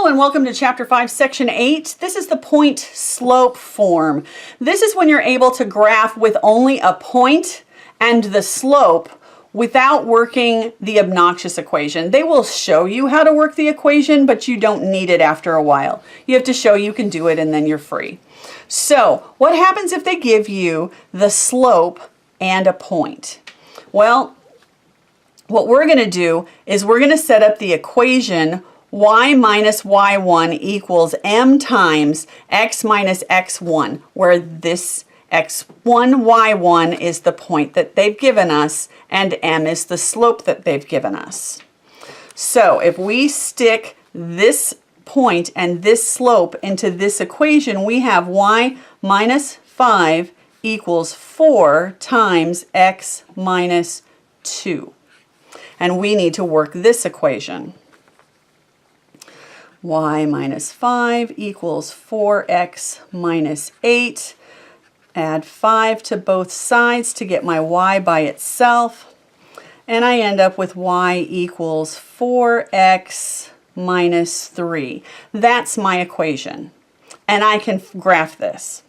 Hello and welcome to Chapter 5, Section 8. This is the point-slope form. This is when you're able to graph with only a point and the slope without working the obnoxious equation. They will show you how to work the equation, but you don't need it after a while. You have to show you can do it and then you're free. So what happens if they give you the slope and a point? Well, what we're going to do is we're going to set up the equation y minus y1 equals m times x minus x1, where this x1, y1 is the point that they've given us, and m is the slope that they've given us. So if we stick this point and this slope into this equation, we have y minus 5 equals 4 times x minus 2. And we need to work this equation. Y minus 5 equals 4x minus 8. Add 5 to both sides to get my y by itself. And I end up with y equals 4x minus 3. That's my equation. And I can graph this.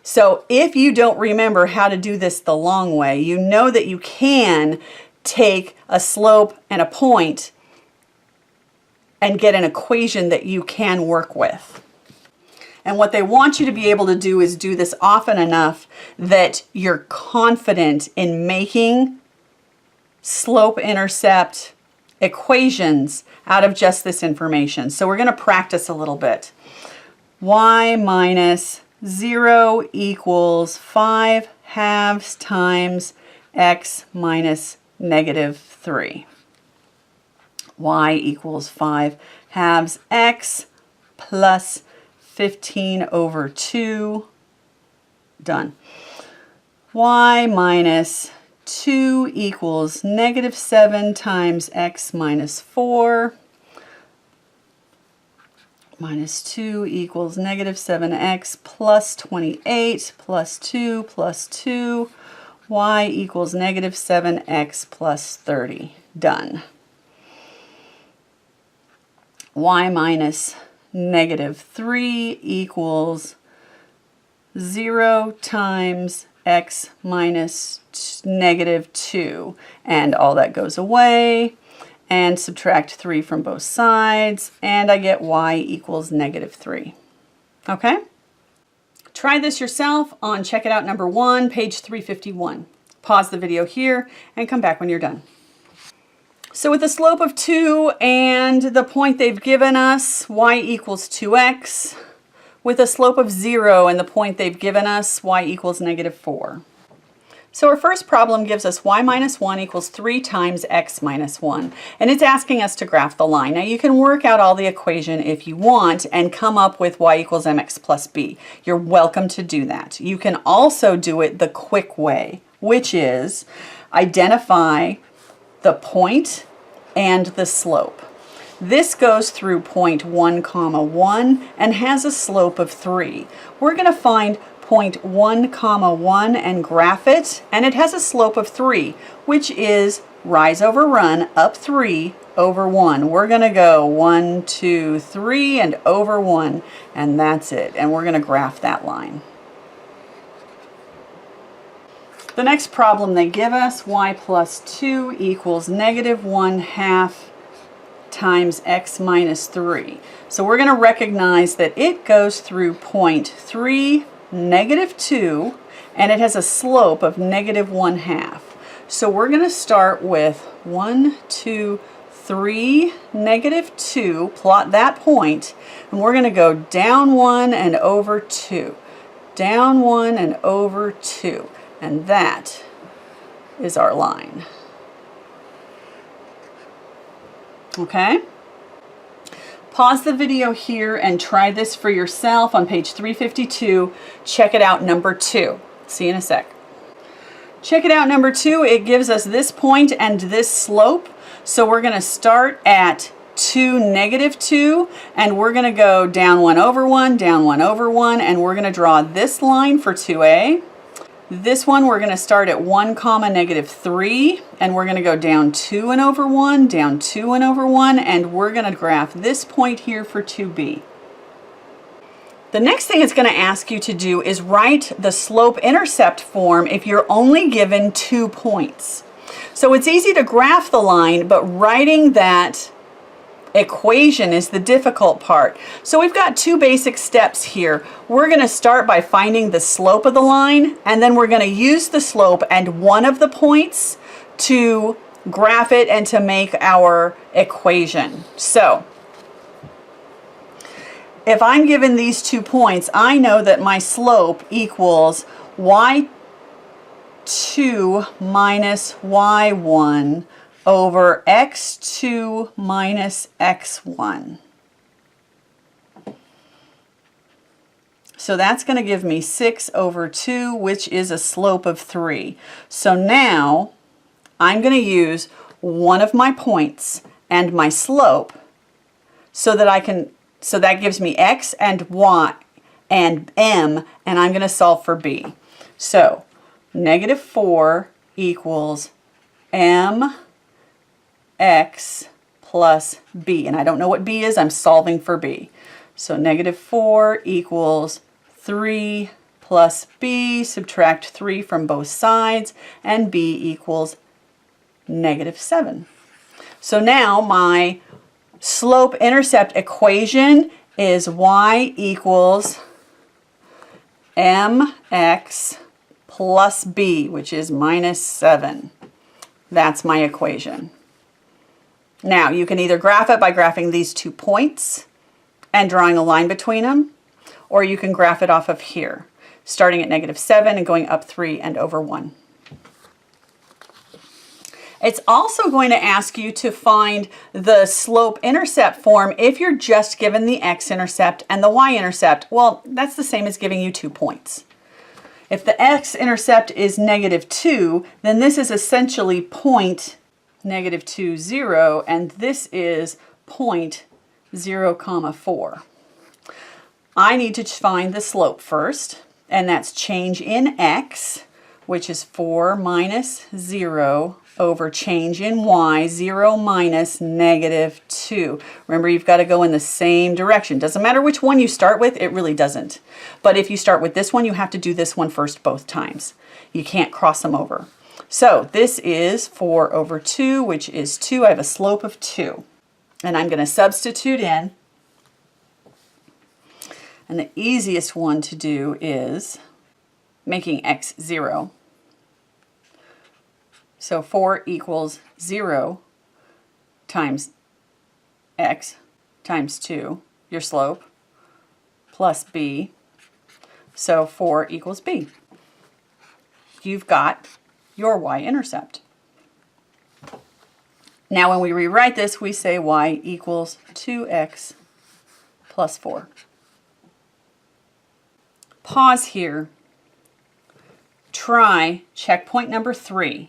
So if you don't remember how to do this the long way, you know that you can take a slope and a point and get an equation that you can work with. And what they want you to be able to do is do this often enough that you're confident in making slope-intercept equations out of just this information. So we're going to practice a little bit. Y minus 0 equals 5 halves times x minus negative 3. Y equals 5 halves x plus 15 over 2. Done. Y minus 2 equals negative 7 times x minus 4. Minus 2 equals negative 7x plus 28 plus 2 plus 2. Y equals negative 7x plus 30. Done. Y minus negative 3 equals 0 times x minus negative 2. And all that goes away. And subtract 3 from both sides. And I get y equals negative 3. Okay? Try this yourself on Check It Out number 1, page 351. Pause the video here and come back when you're done. So with the slope of 2 and the point they've given us, y equals 2x. With a slope of 0 and the point they've given us, y equals negative 4. So our first problem gives us y minus 1 equals 3 times x minus 1. And it's asking us to graph the line. Now you can work out all the equation if you want and come up with y equals mx plus b. You're welcome to do that. You can also do it the quick way, which is identify the point and the slope. This goes through point 1, comma 1 and has a slope of 3. We're going to find point 1, comma 1 and graph it, and it has a slope of 3, which is rise over run up 3 over 1. We're going to go 1, 2, 3 and over 1, and that's it. And we're going to graph that line. The next problem they give us, y plus 2 equals negative 1/2 times x minus 3. So we're going to recognize that it goes through point 3, negative 2, and it has a slope of negative 1/2. So we're going to start with 1, 2, 3, negative 2, plot that point, and we're going to go down 1 and over 2. Down 1 and over 2. And that is our line. Okay? Pause the video here and try this for yourself on page 352. Check it out number 2. See you in a sec. Check it out number 2. It gives us this point and this slope. So we're going to start at 2, negative 2, and we're going to go down 1 over 1, down 1 over 1, and we're going to draw this line for 2a. This one we're going to start at 1 comma negative 3, and we're going to go down 2 and over 1, down 2 and over 1, and we're going to graph this point here for 2b. The next thing it's going to ask you to do is write the slope-intercept form if you're only given 2 points. So it's easy to graph the line, but writing that equation is the difficult part. So we've got 2 basic steps here. We're going to start by finding the slope of the line, and then we're going to use the slope and one of the points to graph it and to make our equation. So if I'm given these 2 points, I know that my slope equals y2 minus y1 over x2 minus x1. So that's going to give me 6 over 2, which is a slope of 3. So now I'm going to use one of my points and my slope so that gives me x and y and m, and I'm going to solve for b. So negative 4 equals m x plus b, and I don't know what b is, I'm solving for b. So negative 4 equals 3 plus b, subtract 3 from both sides, and b equals negative 7. So now my slope-intercept equation is y equals mx plus b, which is minus 7. That's my equation. Now, you can either graph it by graphing these 2 points and drawing a line between them, or you can graph it off of here, starting at negative 7 and going up 3 and over 1. It's also going to ask you to find the slope-intercept form if you're just given the x-intercept and the y-intercept. Well, that's the same as giving you 2 points. If the x-intercept is negative 2, then this is essentially point negative 2, 0, and this is point 0, comma 4. I need to find the slope first, and that's change in x, which is 4 minus 0 over change in y, 0 minus negative 2. Remember, you've got to go in the same direction. Doesn't matter which one you start with, it really doesn't. But if you start with this one, you have to do this one first both times. You can't cross them over. So this is 4 over 2, which is 2. I have a slope of 2. And I'm going to substitute in. And the easiest one to do is making x 0. So 4 equals 0 times x times 2, your slope, plus b. So 4 equals b. You've got your y-intercept. Now when we rewrite this, we say y equals 2x plus 4. Pause here. Try checkpoint number 3.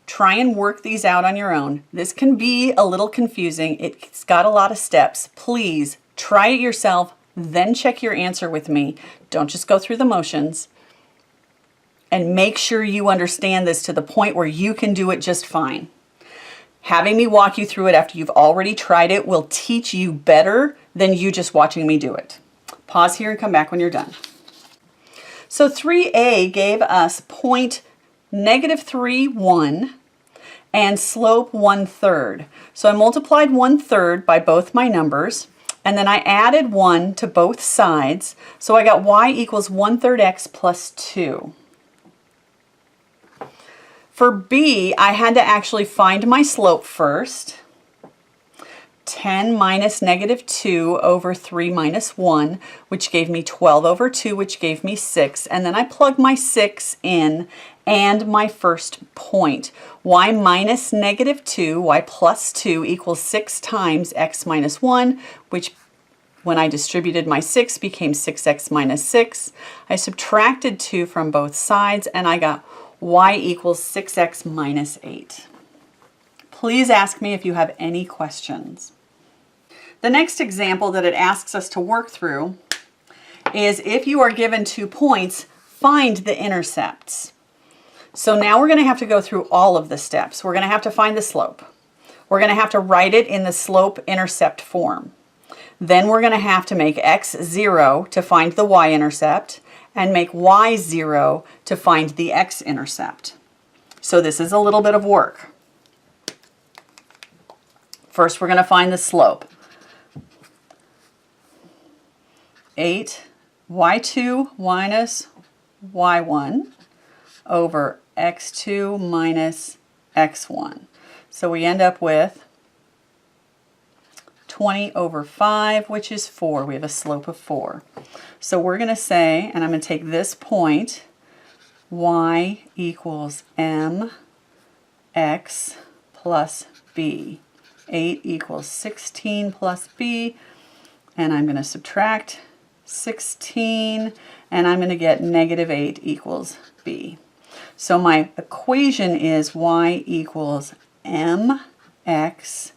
Try and work these out on your own. This can be a little confusing. It's got a lot of steps. Please try it yourself, then check your answer with me. Don't just go through the motions. And make sure you understand this to the point where you can do it just fine. Having me walk you through it after you've already tried it will teach you better than you just watching me do it. Pause here and come back when you're done. So 3a gave us point negative 3, 1, and slope 1/3. So I multiplied 1/3 by both my numbers, and then I added 1 to both sides. So I got y equals 1/3 x plus 2. For b, I had to actually find my slope first. 10 minus negative 2 over 3 minus 1, which gave me 12 over 2, which gave me 6. And then I plug my 6 in and my first point. Y minus negative 2, y plus 2 equals 6 times x minus 1, which when I distributed my 6 became 6x minus 6. I subtracted 2 from both sides, and I got y equals 6x minus 8. Please ask me if you have any questions. The next example that it asks us to work through is if you are given 2 points, find the intercepts. So now we're going to have to go through all of the steps. We're going to have to find the slope. We're going to have to write it in the slope-intercept form. Then we're going to have to make x 0 to find the y-intercept and make y 0 to find the x-intercept. So this is a little bit of work. First, we're going to find the slope. 8 y2 minus y1 over x2 minus x1. So we end up with 20 over 5, which is 4. We have a slope of 4. So we're going to say, and I'm going to take this point, y equals mx plus b. 8 equals 16 plus b, and I'm going to subtract 16, and I'm going to get negative 8 equals b. So my equation is y equals mx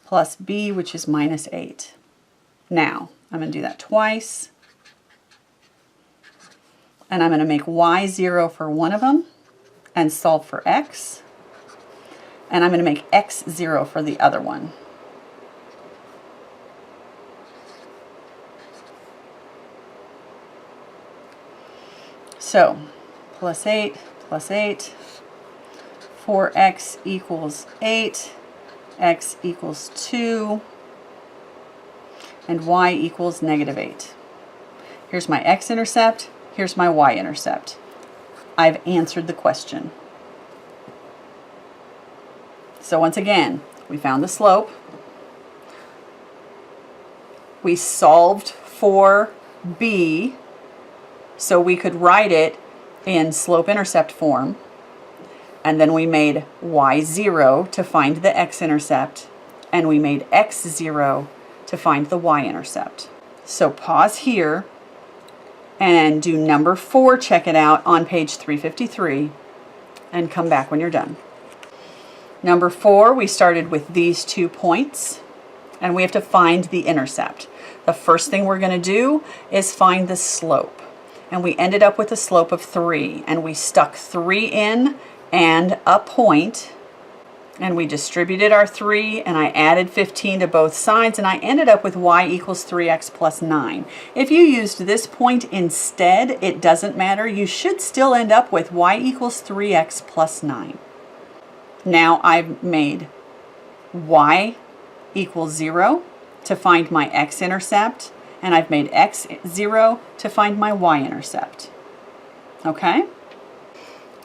plus b, which is minus 8. Now, I'm going to do that twice. And I'm going to make y 0 for one of them and solve for x. And I'm going to make x 0 for the other one. So, plus 8, 4x equals 8, x equals 2, and y equals negative 8. Here's my x-intercept, here's my y-intercept. I've answered the question. So once again, we found the slope. We solved for b, so we could write it in slope-intercept form. And then we made y 0 to find the x-intercept, and we made x 0 to find the y-intercept. So pause here and do number 4, check it out on page 353, and come back when you're done. Number 4, we started with these 2 points, and we have to find the intercept. The first thing we're going to do is find the slope. And we ended up with a slope of 3, and we stuck 3 in and a point, and we distributed our 3, and I added 15 to both sides, and I ended up with y equals 3x plus 9. If you used this point instead, it doesn't matter. You should still end up with y equals 3x plus 9. Now I've made y equals 0 to find my x-intercept, and I've made x 0 to find my y-intercept. Okay?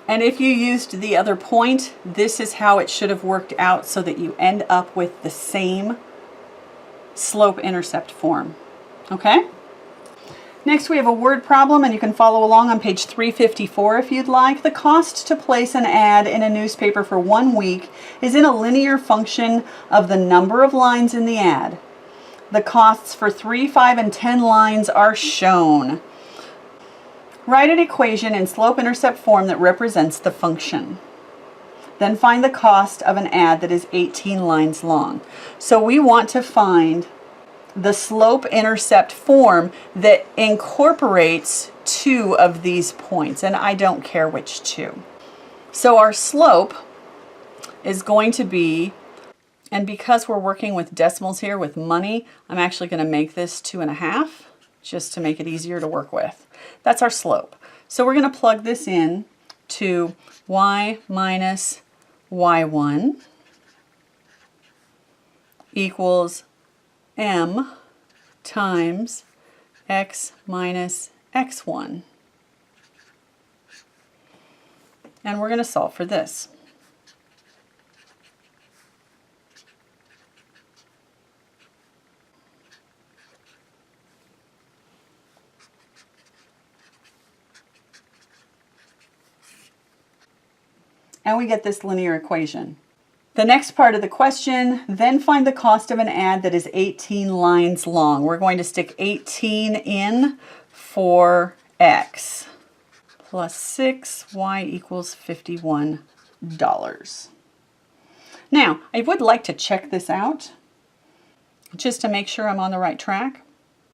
And if you used the other point, this is how it should have worked out so that you end up with the same slope-intercept form. Okay? Next we have a word problem, and you can follow along on page 354 if you'd like. The cost to place an ad in a newspaper for 1 week is in a linear function of the number of lines in the ad. The costs for 3, 5, and 10 lines are shown. Write an equation in slope-intercept form that represents the function. Then find the cost of an ad that is 18 lines long. So we want to find the slope-intercept form that incorporates 2 of these points, and I don't care which 2. So our slope is going to be, and because we're working with decimals here with money, I'm actually going to make this 2.5 just to make it easier to work with. That's our slope. So we're going to plug this in to y minus y1 equals m times x minus x1. And we're going to solve for this. And we get this linear equation. The next part of the question, then find the cost of an ad that is 18 lines long. We're going to stick 18 in for x plus 6, y equals $51. Now, I would like to check this out just to make sure I'm on the right track.